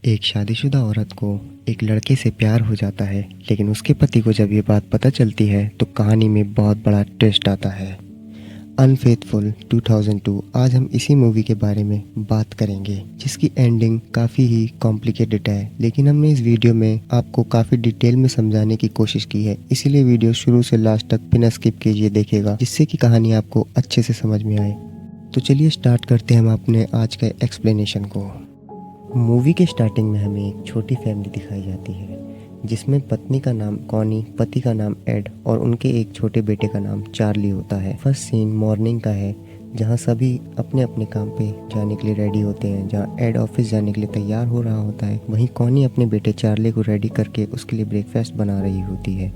एक शादीशुदा औरत को एक लड़के से प्यार हो जाता है, लेकिन उसके पति को जब ये बात पता चलती है तो कहानी में बहुत बड़ा ट्विस्ट आता है। अनफेथफुल 2002 आज हम इसी मूवी के बारे में बात करेंगे, जिसकी एंडिंग काफ़ी ही कॉम्प्लिकेटेड है, लेकिन हमने इस वीडियो में आपको काफ़ी डिटेल में समझाने की कोशिश की है। इसीलिए वीडियो शुरू से लास्ट तक बिना स्किप कीजिए देखेगा, जिससे कि कहानी आपको अच्छे से समझ में आए। तो चलिए स्टार्ट करते हैं हम अपने आज के एक्सप्लेनेशन को। मूवी के स्टार्टिंग में हमें एक छोटी फैमिली दिखाई जाती है, जिसमें पत्नी का नाम कॉनी, पति का नाम एड और उनके एक छोटे बेटे का नाम चार्ली होता है। फर्स्ट सीन मॉर्निंग का है, जहां सभी अपने अपने काम पे जाने के लिए रेडी होते हैं। जहां एड ऑफिस जाने के लिए तैयार हो रहा होता है, वहीं कॉनी अपने बेटे चार्ली को रेडी करके उसके लिए ब्रेकफास्ट बना रही होती है।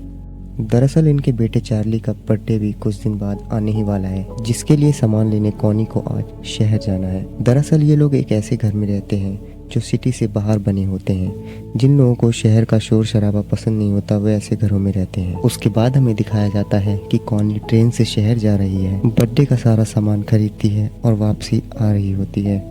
दरअसल इनके बेटे चार्ली का बर्थडे भी कुछ दिन बाद आने ही वाला है, जिसके लिए सामान लेने कॉनी को आज शहर जाना है। दरअसल ये लोग एक ऐसे घर में रहते हैं जो सिटी से बाहर बने होते हैं। जिन लोगों को शहर का शोर शराबा पसंद नहीं होता, वे ऐसे घरों में रहते हैं। उसके बाद हमें दिखाया जाता है कि कॉनी ट्रेन से शहर जा रही है, बर्थडे का सारा सामान खरीदती है और वापसी आ रही होती है।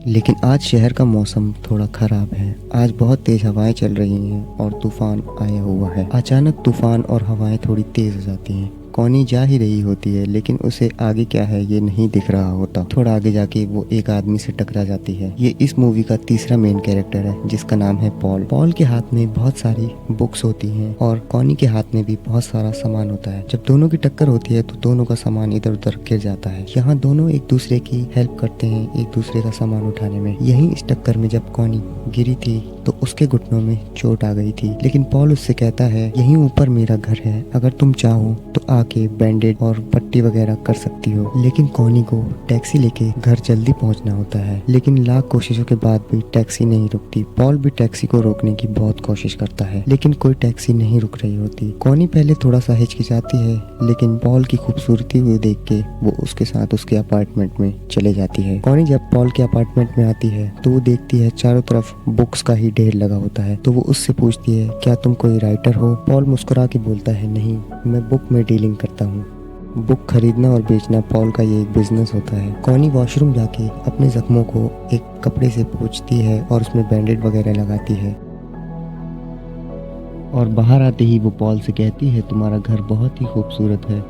लेकिन आज शहर का मौसम थोड़ा खराब है। आज बहुत तेज हवाएं चल रही हैं और तूफान आया हुआ है। अचानक तूफान और हवाएं थोड़ी तेज हो जाती हैं। कॉनी जा ही रही होती है, लेकिन उसे आगे क्या है ये नहीं दिख रहा होता। थोड़ा आगे जाके वो एक आदमी से टकरा जाती है। ये इस मूवी का तीसरा मेन कैरेक्टर है, जिसका नाम है पॉल। पॉल के हाथ में बहुत सारी बुक्स होती हैं और कॉनी के हाथ में भी बहुत सारा सामान होता है। जब दोनों की टक्कर होती है तो दोनों का सामान इधर उधर गिर जाता है। यहाँ दोनों एक दूसरे की हेल्प करते हैं, एक दूसरे का सामान उठाने में। यहीं इस टक्कर में जब कॉनी गिरी थी तो उसके घुटनों में चोट आ गई थी, लेकिन पॉल उससे कहता है यहीं ऊपर मेरा घर है, अगर तुम चाहो तो आके बैंडेड और पट्टी वगैरह कर सकती हो। लेकिन कॉनी को टैक्सी लेके घर जल्दी पहुंचना होता है, लेकिन लाख कोशिशों के बाद भी टैक्सी नहीं रुकती। पॉल भी टैक्सी को रोकने की बहुत कोशिश करता है, लेकिन कोई टैक्सी नहीं रुक रही होती। कॉनी पहले थोड़ा सा हिचकिचाती है, लेकिन पॉल की खूबसूरती हुई देख के वो उसके साथ उसके अपार्टमेंट में चले जाती है। कॉनी जब पॉल के अपार्टमेंट में आती है तो वो देखती है चारों तरफ बुक्स का ही ढेर लगा होता है। तो वो उससे पूछती है क्या तुम कोई राइटर हो? पॉल मुस्कुरा के बोलता है नहीं, मैं बुक में डीलिंग करता हूँ। बुक खरीदना और बेचना पॉल का ये एक बिजनेस होता है। कॉनी वॉशरूम जाके अपने जख्मों को एक कपड़े से पोंछती है और उसमें बैंडेड वगैरह लगाती है, और बाहर आते ही वो पॉल से कहती है तुम्हारा घर बहुत ही खूबसूरत है।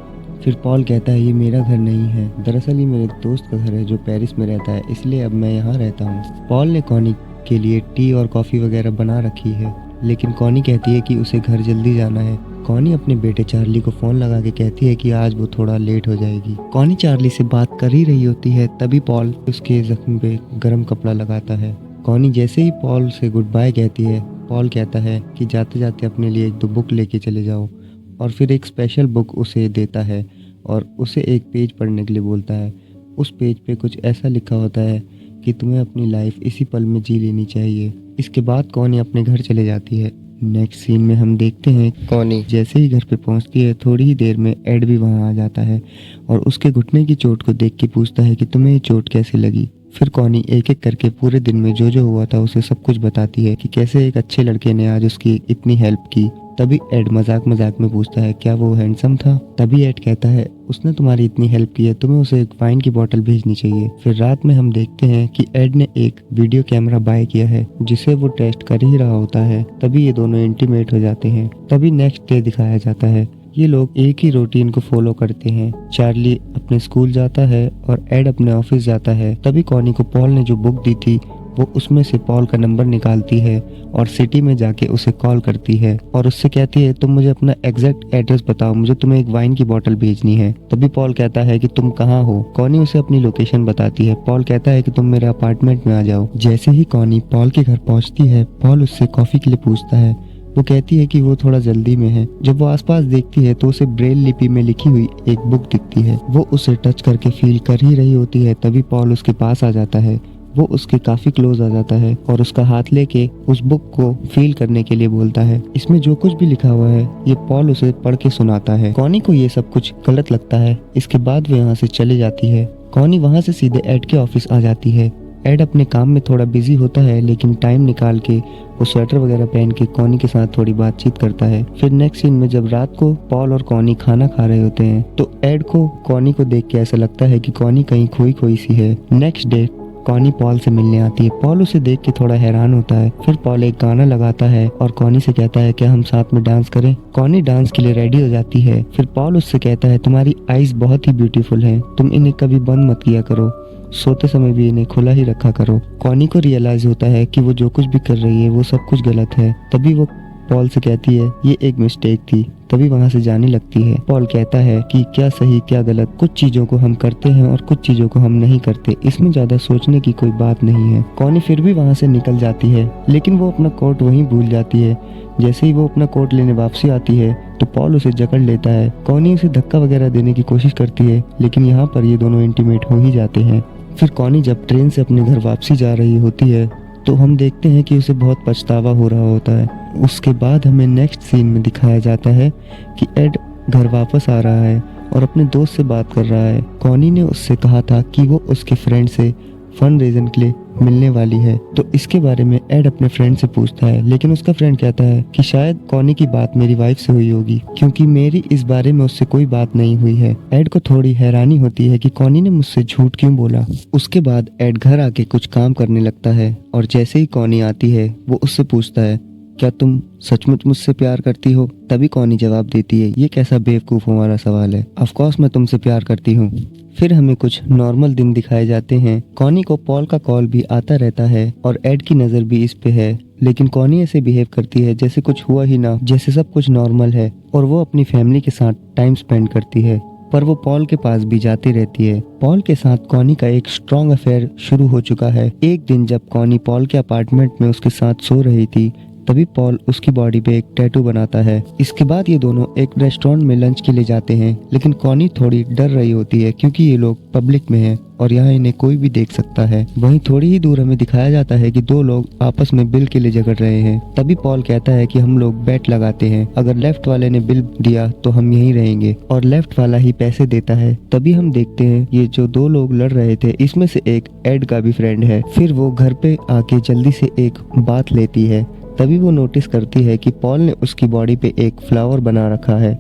फिर पॉल कहता है ये मेरा घर नहीं है, दरअसल ये मेरे दोस्त का घर है जो पेरिस में रहता है, इसलिए अब मैं यहाँ रहता हूँ। पॉल ने कॉनी के लिए टी और कॉफ़ी वगैरह बना रखी है, लेकिन कॉनी कहती है कि उसे घर जल्दी जाना है। कॉनी अपने बेटे चार्ली को फ़ोन लगा के कहती है कि आज वो थोड़ा लेट हो जाएगी। कॉनी चार्ली से बात कर ही रही होती है, तभी पॉल उसके जख्म पे गर्म कपड़ा लगाता है। कॉनी जैसे ही पॉल से गुड बाय कहती है, पॉल कहता है कि जाते जाते अपने लिए एक दो बुक लेके चले जाओ, और फिर एक स्पेशल बुक उसे देता है और उसे एक पेज पढ़ने के लिए बोलता है। उस पेज पे कुछ ऐसा लिखा होता है कि तुम्हें अपनी लाइफ इसी पल में जी लेनी चाहिए। इसके बाद कॉनी अपने घर चले जाती है। नेक्स्ट सीन में हम देखते हैं कॉनी जैसे ही घर पे पहुंचती है, थोड़ी ही देर में एड भी वहां आ जाता है और उसके घुटने की चोट को देख के पूछता है कि तुम्हें ये चोट कैसे लगी। फिर कॉनी एक एक करके पूरे दिन में जो जो हुआ था उसे सब कुछ बताती है कि कैसे एक अच्छे लड़के ने आज उसकी इतनी हेल्प की। तभी एड मजाक मजाक में पूछता है क्या वो हैंडसम था? तभी एड कहता है उसने तुम्हारी इतनी हेल्प की है, तुम्हें उसे एक वाइन की बोतल भेजनी चाहिए। फिर रात में हम देखते हैं कि एड ने एक वीडियो कैमरा बाय किया है, जिसे वो टेस्ट कर ही रहा होता है। तभी ये दोनों इंटीमेट हो जाते हैं। तभी नेक्स्ट डे दिखाया जाता है। ये लोग एक ही रूटीन को फॉलो करते हैं। चार्ली अपने स्कूल जाता है और एड अपने ऑफिस जाता है। तभी कॉनी को पॉल ने जो बुक दी थी वो उसमें से पॉल का नंबर निकालती है और सिटी में जाके उसे कॉल करती है और उससे कहती है तुम मुझे अपना एग्जैक्ट एड्रेस बताओ, मुझे तुम्हें एक वाइन की बोतल भेजनी है। तभी पॉल कहता है कि तुम कहाँ हो? कॉनी उसे अपनी लोकेशन बताती है। पॉल कहता है कि तुम मेरे अपार्टमेंट में आ जाओ। जैसे ही कॉनी पॉल के घर पहुंचती है, पॉल उससे कॉफी के लिए पूछता है। वो कहती है कि वो थोड़ा जल्दी में है। जब वो आसपास देखती है तो उसे ब्रेल लिपि में लिखी हुई एक बुक दिखती है। वो उसे टच करके फील कर ही रही होती है, तभी पॉल उसके पास आ जाता है। वो उसके काफी क्लोज आ जाता है और उसका हाथ लेके उस बुक को फील करने के लिए बोलता है। इसमें जो कुछ भी लिखा हुआ है ये पॉल उसे पढ़ के सुनाता है। कॉनी को ये सब कुछ गलत लगता है। इसके बाद वो यहाँ से चले जाती है। कॉनी वहाँ से सीधे एड के ऑफिस आ जाती है। एड अपने काम में थोड़ा बिजी होता है, लेकिन टाइम निकाल के वो स्वेटर वगैरह पहन के कॉनी के साथ थोड़ी बातचीत करता है। फिर नेक्स्ट सीन में जब रात को पॉल और कॉनी खाना खा रहे होते हैं तो एड को कॉनी को देख के ऐसा लगता है कि कॉनी कहीं खोई खोई सी है। नेक्स्ट डे कॉनी पॉल से मिलने आती है। पॉल उसे देख के थोड़ा हैरान होता है। फिर पॉल एक गाना लगाता है और कॉनी से कहता है क्या हम साथ में डांस करें। कॉनी डांस के लिए रेडी हो जाती है। फिर पॉल उससे कहता है तुम्हारी आईज बहुत ही ब्यूटीफुल हैं, तुम इन्हें कभी बंद मत किया करो, सोते समय भी इन्हें खुला ही रखा करो। कॉनी को रियलाइज होता है कि वो जो कुछ भी कर रही है वो सब कुछ गलत है। तभी वो पॉल से कहती है ये एक मिस्टेक थी, तभी वहां से जाने लगती है। पॉल कहता है कि क्या सही क्या गलत, कुछ चीजों को हम करते हैं और कुछ चीजों को हम नहीं करते, इसमें ज्यादा सोचने की कोई बात नहीं है। कॉनी फिर भी वहां से निकल जाती है, लेकिन वो अपना कोट वहीं भूल जाती है। जैसे ही वो अपना कोट लेने वापसी आती है तो पॉल उसे जकड़ लेता है। कॉनी उसे धक्का वगैरह देने की कोशिश करती है, लेकिन यहाँ पर ये दोनों इंटीमेट हो ही जाते हैं। फिर कॉनी जब ट्रेन से अपने घर वापसी जा रही होती है तो हम देखते हैं कि उसे बहुत पछतावा हो रहा होता है। उसके बाद हमें नेक्स्ट सीन में दिखाया जाता है कि एड घर वापस आ रहा है और अपने दोस्त से बात कर रहा है। कॉनी ने उससे कहा था कि वो उसके फ्रेंड से फंड रेजन के लिए मिलने वाली है, तो इसके बारे में एड अपने फ्रेंड से पूछता है, लेकिन उसका फ्रेंड कहता है कि शायद कॉनी की बात मेरी वाइफ से हुई होगी, क्योंकि मेरी इस बारे में उससे कोई बात नहीं हुई है। एड को थोड़ी हैरानी होती है कि कॉनी ने मुझसे झूठ क्यों बोला। उसके बाद एड घर आके कुछ काम करने लगता है और जैसे ही कॉनी आती है वो उससे पूछता है क्या तुम सचमुच मुझसे प्यार करती हो। तभी कॉनी जवाब देती है ये कैसा बेवकूफ़ वाला सवाल है, ऑफ कोर्स मैं तुमसे प्यार करती हूँ। फिर हमें कुछ नॉर्मल दिन दिखाए जाते हैं। कॉनी को पॉल का कॉल भी आता रहता है और एड की नज़र भी इस पे है, लेकिन कॉनी ऐसे बिहेव करती है जैसे कुछ हुआ ही ना, जैसे सब कुछ नॉर्मल है और वो अपनी फैमिली के साथ टाइम स्पेंड करती है। पर वो पॉल के पास भी जाती रहती है। पॉल के साथ कॉनी का एक स्ट्रॉन्ग अफेयर शुरू हो चुका है। एक दिन जब कॉनी पॉल के अपार्टमेंट में उसके साथ सो रही थी तभी पॉल उसकी बॉडी पे एक टैटू बनाता है। इसके बाद ये दोनों एक रेस्टोरेंट में लंच के लिए जाते हैं, लेकिन कॉनी थोड़ी डर रही होती है क्योंकि ये लोग पब्लिक में हैं और यहाँ इन्हें कोई भी देख सकता है। वहीं थोड़ी ही दूर हमें दिखाया जाता है कि दो लोग आपस में बिल के लिए झगड़ रहे हैं। तभी पॉल कहता है कि हम लोग बेट लगाते हैं, अगर लेफ्ट वाले ने बिल दिया तो हम यहीं रहेंगे, और लेफ्ट वाला ही पैसे देता है। तभी हम देखते हैं ये जो दो लोग लड़ रहे थे इसमें से एक एड का भी फ्रेंड है। फिर वो घर पे आके जल्दी से एक बात लेती है। तभी वो नोटिस करती है कि पॉल ने उसकी बॉडी पे एक फ्लावर बना रखा है।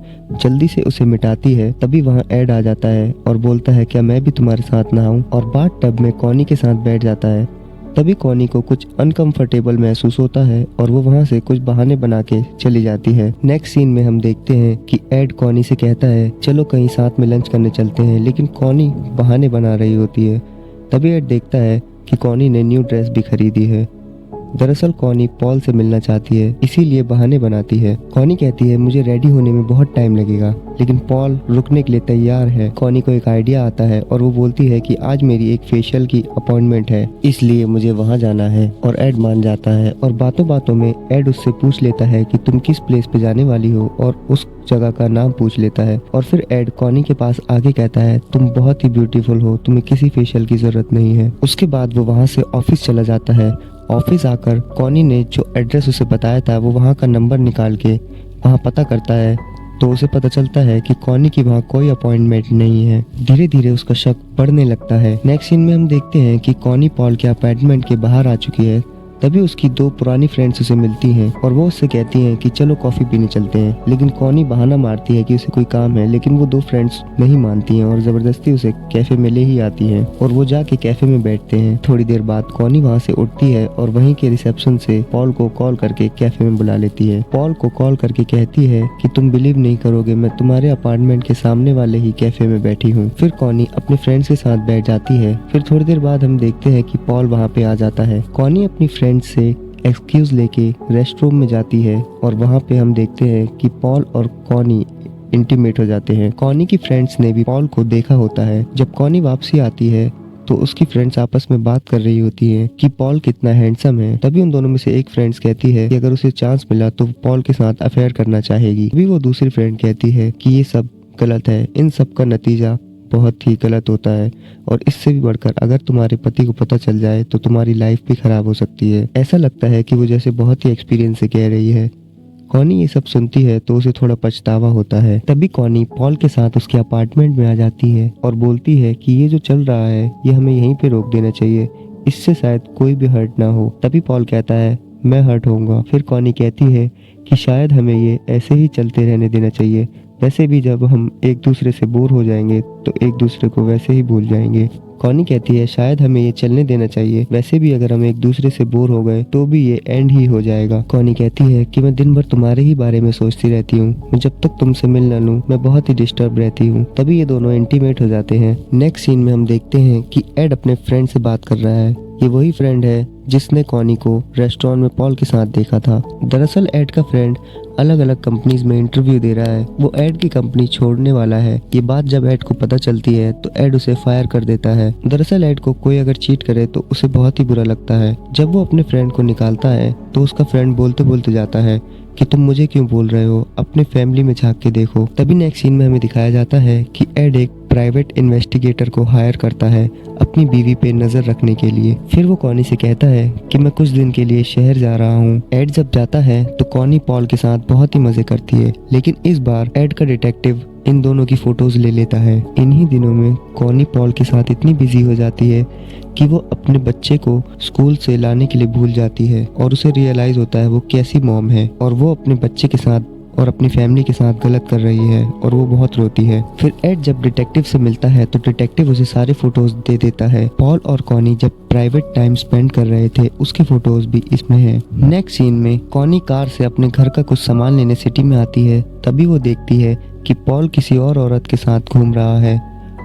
जल्दी से उसे मिटाती है। तभी वहाँ एड आ जाता है और बोलता है क्या मैं भी तुम्हारे साथ नहाऊं, और बाथ टब में कॉनी के साथ बैठ जाता है। तभी कॉनी को कुछ अनकंफर्टेबल महसूस होता है और वो वहाँ से कुछ बहाने बना के चली जाती है। नेक्स्ट सीन में हम देखते हैं कि एड कॉनी से कहता है चलो कहीं साथ में लंच करने चलते हैं, लेकिन कॉनी बहाने बना रही होती है। तभी एड देखता है कि कॉनी ने न्यू ड्रेस भी खरीदी है। दरअसल कॉनी पॉल से मिलना चाहती है, इसीलिए बहाने बनाती है। कॉनी कहती है मुझे रेडी होने में बहुत टाइम लगेगा, लेकिन पॉल रुकने के लिए तैयार है। कॉनी को एक आइडिया आता है और वो बोलती है कि आज मेरी एक फेशियल की अपॉइंटमेंट है, इसलिए मुझे वहाँ जाना है, और एड मान जाता है। और बातों बातों में एड उससे पूछ लेता है कि तुम किस प्लेस पे जाने वाली हो, और उस जगह का नाम पूछ लेता है। और फिर एड कॉनी के पास आगे कहता है तुम बहुत ही ब्यूटीफुल हो, तुम्हें किसी फेशियल की जरूरत नहीं है। उसके बाद वो वहाँ से ऑफिस चला जाता है। ऑफिस आकर कॉनी ने जो एड्रेस उसे बताया था वो वहाँ का नंबर निकाल के वहाँ पता करता है, तो उसे पता चलता है कि कॉनी की वहाँ कोई अपॉइंटमेंट नहीं है। धीरे धीरे उसका शक बढ़ने लगता है। नेक्स्ट सीन में हम देखते हैं कि कॉनी पॉल के अपार्टमेंट के बाहर आ चुकी है। तभी उसकी दो पुरानी फ्रेंड्स उसे मिलती हैं और वो उससे कहती हैं कि चलो कॉफ़ी पीने चलते हैं, लेकिन कॉनी बहाना मारती है कि उसे कोई काम है, लेकिन वो दो फ्रेंड्स नहीं मानती हैं और ज़बरदस्ती उसे कैफ़े में ले ही आती हैं और वो जाके कैफ़े में बैठते हैं। थोड़ी देर बाद कॉनी वहाँ से उठती है और वहीं के रिसेप्शन से पॉल को कॉल करके कैफ़े में बुला लेती है। पॉल को कॉल करके कहती है कि तुम बिलीव नहीं करोगे, मैं तुम्हारे अपार्टमेंट के सामने वाले ही कैफ़े में बैठी हूँ। फिर कॉनी अपने फ्रेंड्स के साथ बैठ जाती है। फिर थोड़ी देर बाद हम देखते हैं कि पॉल वहाँ पे आ जाता है। कॉनी अपनी फ्रेंड से एक्सक्यूज लेके रेस्टरूम में जाती है और वहाँ पे हम देखते हैं कि पॉल और कॉनी इंटीमेट हो जाते हैं। कॉनी की फ्रेंड्स ने भी पॉल को देखा होता है। जब कॉनी वापसी आती है तो उसकी फ्रेंड्स आपस में बात कर रही होती हैं कि पॉल कितना हैंडसम है। तभी उन दोनों में से एक फ्रेंड्स कहती है कि अगर उसे चांस मिला तो पॉल के साथ अफेयर करना चाहेगी। तभी वो दूसरी फ्रेंड कहती है कि ये सब गलत है, इन सब का नतीजा बहुत ही गलत होता है, और इससे भी बढ़कर अगर तुम्हारे पति को पता चल जाए तो तुम्हारी लाइफ भी खराब हो सकती है। ऐसा लगता है कि वो जैसे बहुत ही एक्सपीरियंस से कह रही है। कॉनी ये सब सुनती है तो उसे थोड़ा पछतावा होता है। तभी कॉनी पॉल के साथ उसके अपार्टमेंट में आ जाती है और बोलती है कि ये जो चल रहा है ये हमें यहीं पे रोक देना चाहिए, इससे शायद कोई भी हर्ट ना हो। तभी पॉल कहता है मैं हर्ट होऊंगा। फिर कॉनी कहती है कि शायद हमें ये ऐसे ही चलते रहने देना चाहिए, वैसे भी जब हम एक दूसरे से बोर हो जाएंगे तो एक दूसरे को वैसे ही भूल जाएंगे। कॉनी कहती है शायद हमें ये चलने देना चाहिए, वैसे भी अगर हम एक दूसरे से बोर हो गए तो भी ये एंड ही हो जाएगा। कॉनी कहती है कि मैं दिन भर तुम्हारे ही बारे में सोचती रहती हूँ, मैं जब तक तुमसे मिल न लूँ मैं बहुत ही डिस्टर्ब रहती हूँ। तभी ये दोनों इंटीमेट हो जाते हैं। नेक्स्ट सीन में हम देखते हैं कि एड अपने फ्रेंड से बात कर रहा है। ये वही फ्रेंड है जिसने कॉनी को रेस्टोरेंट में पॉल के साथ देखा था। दरअसल एड का फ्रेंड अलग अलग कंपनीज में इंटरव्यू दे रहा है, वो एड की कंपनी छोड़ने वाला है। ये बात जब एड को पता चलती है तो एड उसे फायर कर देता है। दरअसल एड को कोई अगर चीट करे तो उसे बहुत ही बुरा लगता है। जब वो अपने फ्रेंड को निकालता है तो उसका फ्रेंड बोलते बोलते जाता है कि तुम मुझे क्यों बोल रहे हो, अपने फैमिली में झांक के देखो। तभी नेक्स्ट सीन में हमें दिखाया जाता है कि एड एक प्राइवेट इन्वेस्टिगेटर को हायर करता है अपनी बीवी पे नजर रखने के लिए। फिर वो कॉनी से कहता है कि मैं कुछ दिन के लिए शहर जा रहा हूँ। एड जब जाता है तो कॉनी पॉल के साथ बहुत ही मजे करती है, लेकिन इस बार एड का डिटेक्टिव इन दोनों की फोटोज ले लेता है। इन्हीं दिनों में कॉनी पॉल के साथ इतनी बिजी हो जाती है कि वो अपने बच्चे को स्कूल से लाने के लिए भूल जाती है और उसे रियलाइज होता है वो कैसी मॉम है और वो अपने बच्चे के साथ और अपनी फैमिली के साथ गलत कर रही है और वो बहुत रोती है। फिर एड जब डिटेक्टिव से मिलता है तो डिटेक्टिव उसे सारे फोटोज दे देता है। पॉल और कॉनी जब प्राइवेट टाइम स्पेंड कर रहे थे उसके फोटोज भी इसमें है। नेक्स्ट सीन में कॉनी कार से अपने घर का कुछ सामान लेने सिटी में आती है। तभी वो देखती है कि पॉल किसी और औरत के साथ घूम रहा है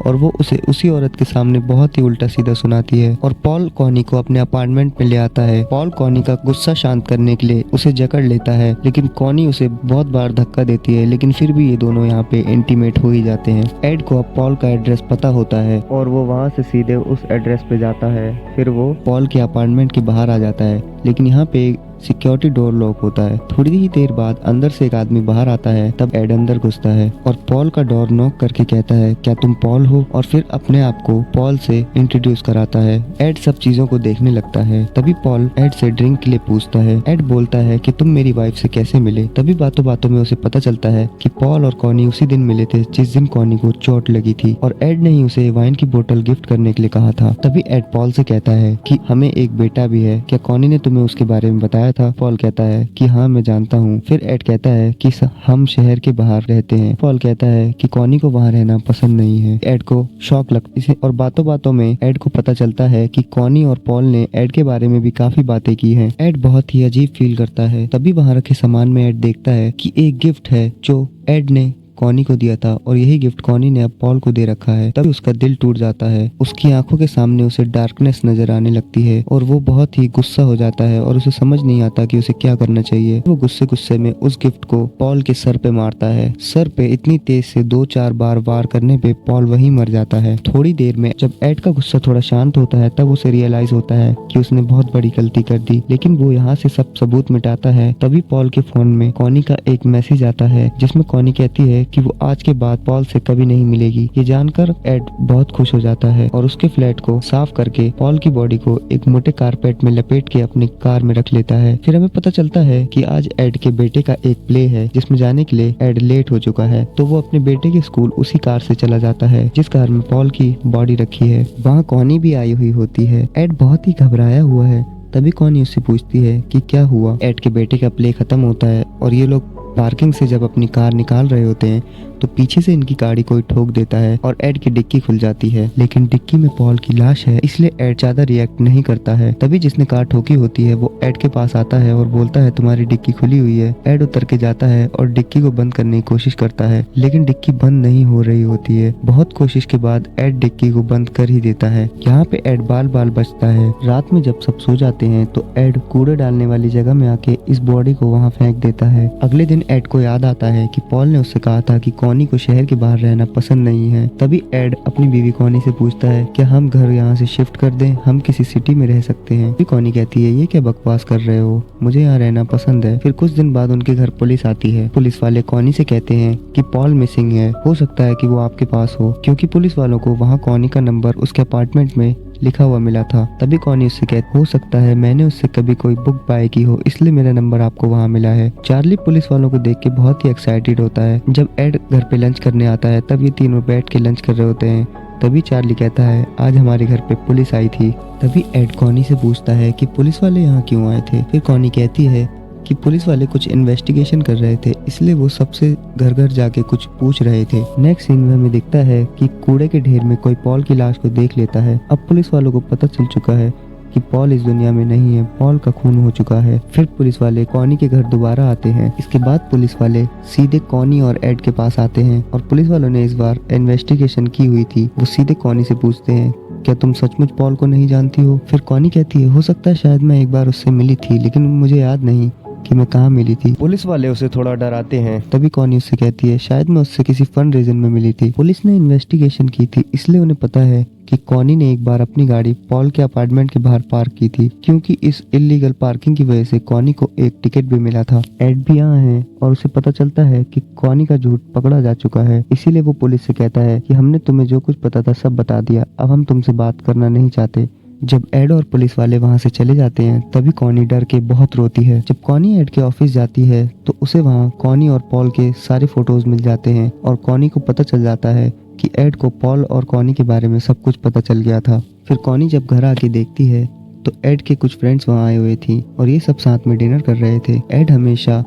और वो उसे उसी औरत के सामने बहुत ही उल्टा सीधा सुनाती है और पॉल कॉनी को अपने अपार्टमेंट में ले आता है। पॉल कॉनी का गुस्सा शांत करने के लिए उसे जकड़ लेता है, लेकिन कॉनी उसे बहुत बार धक्का देती है, लेकिन फिर भी ये दोनों यहाँ पे इंटीमेट हो ही जाते हैं। एड को अब पॉल का एड्रेस पता होता है और वो वहाँ से सीधे उस एड्रेस पे जाता है। फिर वो पॉल के अपार्टमेंट के बाहर आ जाता है, लेकिन यहाँ पे सिक्योरिटी डोर लॉक होता है। थोड़ी ही देर बाद अंदर से एक आदमी बाहर आता है। तब एड अंदर घुसता है और पॉल का डोर नॉक करके कहता है क्या तुम पॉल हो, और फिर अपने आप को पॉल से इंट्रोड्यूस कराता है। एड सब चीजों को देखने लगता है। तभी पॉल एड से ड्रिंक के लिए पूछता है। एड बोलता है कि तुम मेरी वाइफ से कैसे मिले। तभी बातों बातों में उसे पता चलता है कि पॉल और कॉनी उसी दिन मिले थे जिस दिन कॉनी को चोट लगी थी और एड ने ही उसे वाइन की बोतल गिफ्ट करने के लिए कहा था। तभी एड पॉल से कहता है कि हमें एक बेटा भी है, क्या कॉनी ने तुम्हें उसके बारे में बताया था। पॉल कहता है कि हाँ मैं जानता हूँ। फिर एड कहता है कि हम शहर के बाहर रहते हैं। पॉल कहता है कि कॉनी को वहाँ रहना पसंद नहीं है। एड को शॉक लगती है और बातों बातों में एड को पता चलता है कि कॉनी और पॉल ने एड के बारे में भी काफी बातें की हैं। एड बहुत ही अजीब फील करता है। तभी वहाँ रखे सामान में एड देखता है कि एक गिफ्ट है जो एड ने कॉनी को दिया था और यही गिफ्ट कॉनी ने अब पॉल को दे रखा है। तभी उसका दिल टूट जाता है। उसकी आंखों के सामने उसे डार्कनेस नजर आने लगती है और वो बहुत ही गुस्सा हो जाता है और उसे समझ नहीं आता कि उसे क्या करना चाहिए। वो गुस्से गुस्से में उस गिफ्ट को पॉल के सर पे मारता है। सर पे इतनी तेज से 2-4 बार वार करने पे पॉल वहीं मर जाता है। थोड़ी देर में जब एड का गुस्सा थोड़ा शांत होता है तब उसे रियलाइज होता है कि उसने बहुत बड़ी गलती कर दी, लेकिन वो यहाँ से सब सबूत मिटाता है। तभी पॉल के फोन में कॉनी का एक मैसेज आता है जिसमें कॉनी कहती है कि वो आज के बाद पॉल से कभी नहीं मिलेगी। ये जानकर एड बहुत खुश हो जाता है और उसके फ्लैट को साफ करके पॉल की बॉडी को एक मोटे कारपेट में लपेट के अपनी कार में रख लेता है। फिर हमें पता चलता है कि आज एड के बेटे का एक प्ले है जिसमें जाने के लिए एड लेट हो चुका है, तो वो अपने बेटे के स्कूल उसी कार से चला जाता है जिस कार में पॉल की बॉडी रखी है। वहाँ कॉनी भी आई हुई होती है। एड बहुत ही घबराया हुआ है। तभी कॉनी उससे पूछती है कि क्या हुआ। एड के बेटे का प्ले खत्म होता है और ये लोग पार्किंग से जब अपनी कार निकाल रहे होते हैं तो पीछे से इनकी गाड़ी कोई ठोक देता है और एड की डिक्की खुल जाती है, लेकिन डिक्की में पॉल की लाश है इसलिए एड ज्यादा रिएक्ट नहीं करता है। तभी जिसने कार ठोकी होती है वो एड के पास आता है और बोलता है तुम्हारी डिक्की खुली हुई है। एड उतर के जाता है और डिक्की को बंद करने की कोशिश करता है, लेकिन डिक्की बंद नहीं हो रही होती है। बहुत कोशिश के बाद एड डिक्की को बंद कर ही देता है। यहाँ पे एड बाल बाल बचता है। रात में जब सब सो जाते हैं तो एड कूड़े डालने वाली जगह में आके इस बॉडी को वहाँ फेंक देता है। अगले दिन एड को याद आता है कि पॉल ने उससे कहा था कि कॉनी को शहर के बाहर रहना पसंद नहीं है। तभी एड अपनी बीवी कॉनी से पूछता है क्या हम घर यहाँ से शिफ्ट कर दें, हम किसी सिटी में रह सकते हैं। फिर कॉनी कहती है ये क्या बकवास कर रहे हो, मुझे यहाँ रहना पसंद है। फिर कुछ दिन बाद उनके घर पुलिस आती है। पुलिस वाले कॉनी से कहते हैं कि पॉल मिसिंग है, हो सकता है कि वो आपके पास हो, क्योंकि पुलिस वालों को वहाँ कॉनी का नंबर उसके अपार्टमेंट में लिखा हुआ मिला था। तभी कॉनी उससे कहती हो सकता है मैंने उससे कभी कोई बुक बाय की हो इसलिए मेरा नंबर आपको वहाँ मिला है। चार्ली पुलिस वालों को देख के बहुत ही एक्साइटेड होता है। जब एड घर पे लंच करने आता है तब ये तीनों बैठ के लंच कर रहे होते हैं। तभी चार्ली कहता है आज हमारे घर पे पुलिस आई थी। तभी एड कॉनी से पूछता है कि पुलिस वाले यहाँ क्यों आए थे। फिर कॉनी कहती है कि पुलिस वाले कुछ इन्वेस्टिगेशन कर रहे थे, इसलिए वो सबसे घर घर जाके कुछ पूछ रहे थे। नेक्स्ट सीन में हमें दिखता है कि कूड़े के ढेर में कोई पॉल की लाश को देख लेता है। अब पुलिस वालों को पता चल चुका है कि पॉल इस दुनिया में नहीं है, पॉल का खून हो चुका है। फिर पुलिस वाले कॉनी के घर दोबारा आते हैं। इसके बाद पुलिस वाले सीधे कॉनी और एड के पास आते हैं और पुलिस वालों ने इस बार इन्वेस्टिगेशन की हुई थी। वो सीधे कॉनी से पूछते हैं, क्या तुम सचमुच पॉल को नहीं जानती हो? फिर कॉनी कहती है, हो सकता है शायद मैं एक बार उससे मिली थी, लेकिन मुझे याद नहीं कि मैं कहाँ मिली थी। पुलिस वाले उसे थोड़ा डराते हैं। तभी कॉनी उससे कहती है, शायद मैं उससे किसी फन रीजन में मिली थी। पुलिस ने इन्वेस्टिगेशन की थी, इसलिए उन्हें पता है कि कॉनी ने एक बार अपनी गाड़ी पॉल के अपार्टमेंट के बाहर पार्क की थी, क्योंकि इस इलीगल पार्किंग की वजह से कॉनी को एक टिकट भी मिला था। एड भी यहाँ है और उसे पता चलता है कि कॉनी का झूठ पकड़ा जा चुका है, इसीलिए वो पुलिस से कहता है कि हमने तुम्हें जो कुछ पता था सब बता दिया, अब हम तुमसे बात करना नहीं चाहते। जब एड और पुलिस वाले वहां से चले जाते हैं, तभी कॉनी डर के बहुत रोती है। जब कॉनी एड के ऑफिस जाती है तो उसे वहां कॉनी और पॉल के सारे फोटोज मिल जाते हैं और कॉनी को पता चल जाता है कि एड को पॉल और कॉनी के बारे में सब कुछ पता चल गया था। फिर कॉनी जब घर आके देखती है तो एड के कुछ फ्रेंड्स वहां आए हुए थी और ये सब साथ में डिनर कर रहे थे। एड हमेशा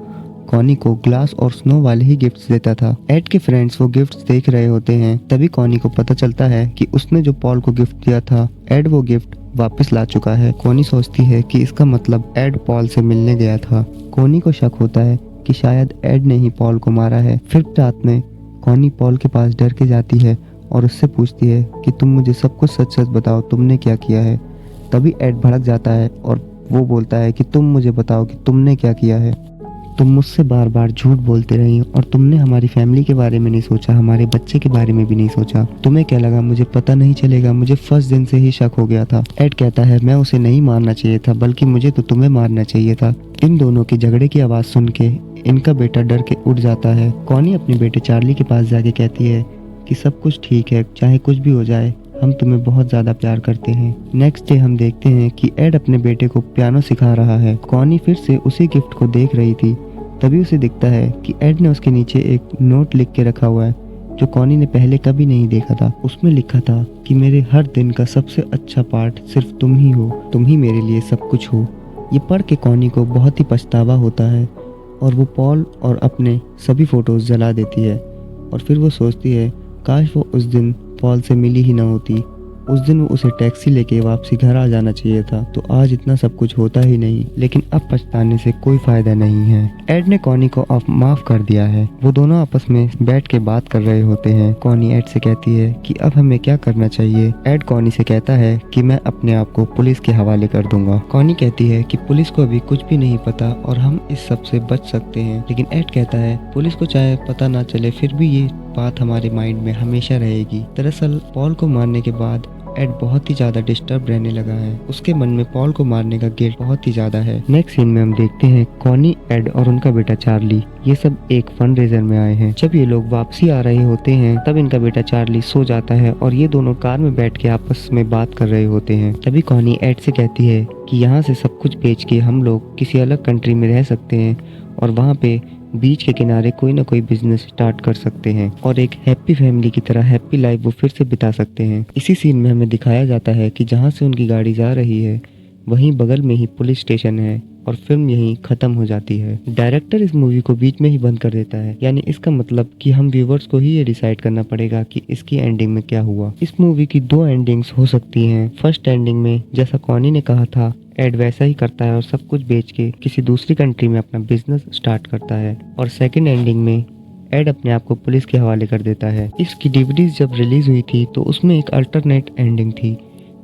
कॉनी को ग्लास और स्नो वाले ही गिफ्ट्स देता था। एड के फ्रेंड्स वो गिफ्ट्स देख रहे होते हैं, तभी कॉनी को पता चलता है कि उसने जो पॉल को गिफ्ट दिया था, एड वो गिफ्ट वापस ला चुका है। कॉनी सोचती है कि इसका मतलब एड पॉल से मिलने गया था। कॉनी को शक होता है कि शायद एड ने ही पॉल को मारा है। फिर रात में कॉनी पॉल के पास डर के जाती है और उससे पूछती है कि तुम मुझे सब कुछ सच सच बताओ, तुमने क्या किया है। तभी एड भड़क जाता है और वो बोलता है कि तुम मुझे बताओ कि तुमने क्या किया है। तुम मुझसे बार बार झूठ बोलते रही और तुमने हमारी फैमिली के बारे में नहीं सोचा, हमारे बच्चे के बारे में भी नहीं सोचा। तुम्हें क्या लगा मुझे पता नहीं चलेगा? मुझे फर्स्ट दिन से ही शक हो गया था। एड कहता है, मैं उसे नहीं मारना चाहिए था, बल्कि मुझे तो तुम्हें मारना चाहिए था। इन दोनों की झगड़े की आवाज सुन के इनका बेटा डर के उठ जाता है। कॉनी अपने बेटे चार्ली के पास जाके कहती है कि सब कुछ ठीक है, चाहे कुछ भी हो जाए, हम तुम्हें बहुत ज्यादा प्यार करते हैं। नेक्स्ट डे हम देखते हैं कि एड अपने बेटे को पियानो सिखा रहा है। कॉनी फिर से उसी गिफ्ट को देख रही थी, तभी उसे दिखता है कि एड ने उसके नीचे एक नोट लिख के रखा हुआ है जो कॉनी ने पहले कभी नहीं देखा था। उसमें लिखा था कि मेरे हर दिन का सबसे अच्छा पार्ट सिर्फ तुम ही हो, तुम ही मेरे लिए सब कुछ हो। ये पढ़ के कॉनी को बहुत ही पछतावा होता है और वो पॉल और अपने सभी फोटोज जला देती है और फिर वो सोचती है काश वो उस दिन पॉल से मिली ही ना होती। उस दिन वो उसे टैक्सी लेके वापसी घर आ जाना चाहिए था, तो आज इतना सब कुछ होता ही नहीं। लेकिन अब पछताने से कोई फायदा नहीं है। एड ने कॉनी को अब माफ कर दिया है। वो दोनों आपस में बैठ के बात कर रहे होते हैं। कॉनी एड से कहती है कि अब हमें क्या करना चाहिए। एड कॉनी से कहता है कि मैं अपने आप को पुलिस के हवाले कर दूंगा। कॉनी कहती है कि पुलिस को अभी कुछ भी नहीं पता और हम इस सब से बच सकते हैं। लेकिन एड कहता है पुलिस को चाहे पता ना चले, फिर भी ये बात हमारे माइंड में हमेशा रहेगी। दरअसल पॉल को मारने के बाद एड बहुत ही ज्यादा डिस्टर्ब रहने लगा है। उसके मन में पॉल को मारने का गिल्ट बहुत ही ज्यादा है। नेक्स्ट सीन में हम देखते हैं कॉनी, एड और उनका बेटा चार्ली ये सब एक फन रेजर में आए हैं। जब ये लोग वापसी आ रहे होते हैं तब इनका बेटा चार्ली सो जाता है और ये दोनों कार में बैठ के आपस में बात कर रहे होते हैं। तभी कॉनी एड से कहती है कि यहाँ से सब कुछ बेच के हम लोग किसी अलग कंट्री में रह सकते हैं और वहाँ पे बीच के किनारे कोई ना कोई बिजनेस स्टार्ट कर सकते हैं और एक हैप्पी फैमिली की तरह हैप्पी लाइफ वो फिर से बिता सकते हैं। इसी सीन में हमें दिखाया जाता है कि जहाँ से उनकी गाड़ी जा रही है वहीं बगल में ही पुलिस स्टेशन है और फिल्म यहीं खत्म हो जाती है। डायरेक्टर इस मूवी को बीच में ही बंद कर देता है, यानी इसका मतलब कि हम व्यूवर्स को ही ये डिसाइड करना पड़ेगा कि इसकी एंडिंग में क्या हुआ। इस मूवी की दो एंडिंग्स हो सकती हैं। फर्स्ट एंडिंग में जैसा कॉनी ने कहा था एड वैसा ही करता है और सब कुछ बेच के किसी दूसरी कंट्री में अपना बिजनेस स्टार्ट करता है, और सेकंड एंडिंग में एड अपने आप को पुलिस के हवाले कर देता है। इसकी डीवीडीज जब रिलीज हुई थी तो उसमें एक अल्टरनेट एंडिंग थी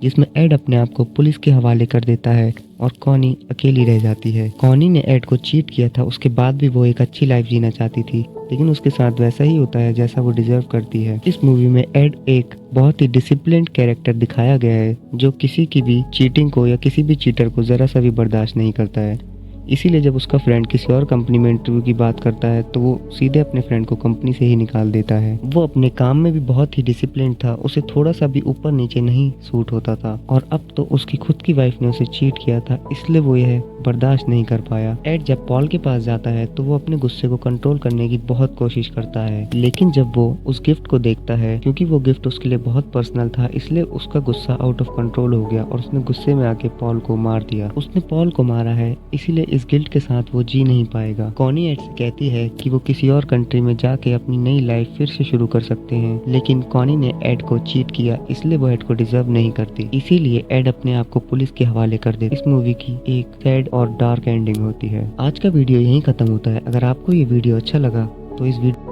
जिसमें एड अपने आप को पुलिस के हवाले कर देता है और कॉनी अकेली रह जाती है। कॉनी ने एड को चीट किया था, उसके बाद भी वो एक अच्छी लाइफ जीना चाहती थी, लेकिन उसके साथ वैसा ही होता है जैसा वो डिजर्व करती है। इस मूवी में एड एक बहुत ही डिसिप्लिन्ड कैरेक्टर दिखाया गया है जो किसी की भी चीटिंग को या किसी भी चीटर को जरा सा भी बर्दाश्त नहीं करता है। इसीलिए जब उसका फ्रेंड किसी और कंपनी में इंटरव्यू की बात करता है तो वो सीधे अपने फ्रेंड को कंपनी से ही निकाल देता है। वो अपने काम में भी बहुत ही डिसिप्लिन था, उसे थोड़ा सा भी ऊपर नीचे नहीं सूट होता था, और अब तो उसकी खुद की वाइफ ने उसे चीट किया था, इसलिए वो यह बर्दाश्त नहीं कर पाया। एड जब पॉल के पास जाता है तो वो अपने गुस्से को कंट्रोल करने की बहुत कोशिश करता है, लेकिन जब वो उस गिफ्ट को देखता है, क्योंकि वो गिफ्ट उसके लिए बहुत पर्सनल था, इसलिए उसका गुस्सा आउट ऑफ कंट्रोल हो गया और उसने गुस्से में आके पॉल को मार दिया। उसने पॉल को मारा है, इसीलिए इस गिल्ट के साथ वो जी नहीं पाएगा। कॉनी एड से कहती है कि वो किसी और कंट्री में जाके अपनी नई लाइफ फिर से शुरू कर सकते हैं, लेकिन कॉनी ने एड को चीट किया, इसलिए वो एड को डिजर्व नहीं करती। इसीलिए एड अपने आप को पुलिस के हवाले कर दे। इस मूवी की एक सैड और डार्क एंडिंग होती है। आज का वीडियो यहीं खत्म होता है। अगर आपको ये वीडियो अच्छा लगा तो इस वीडियो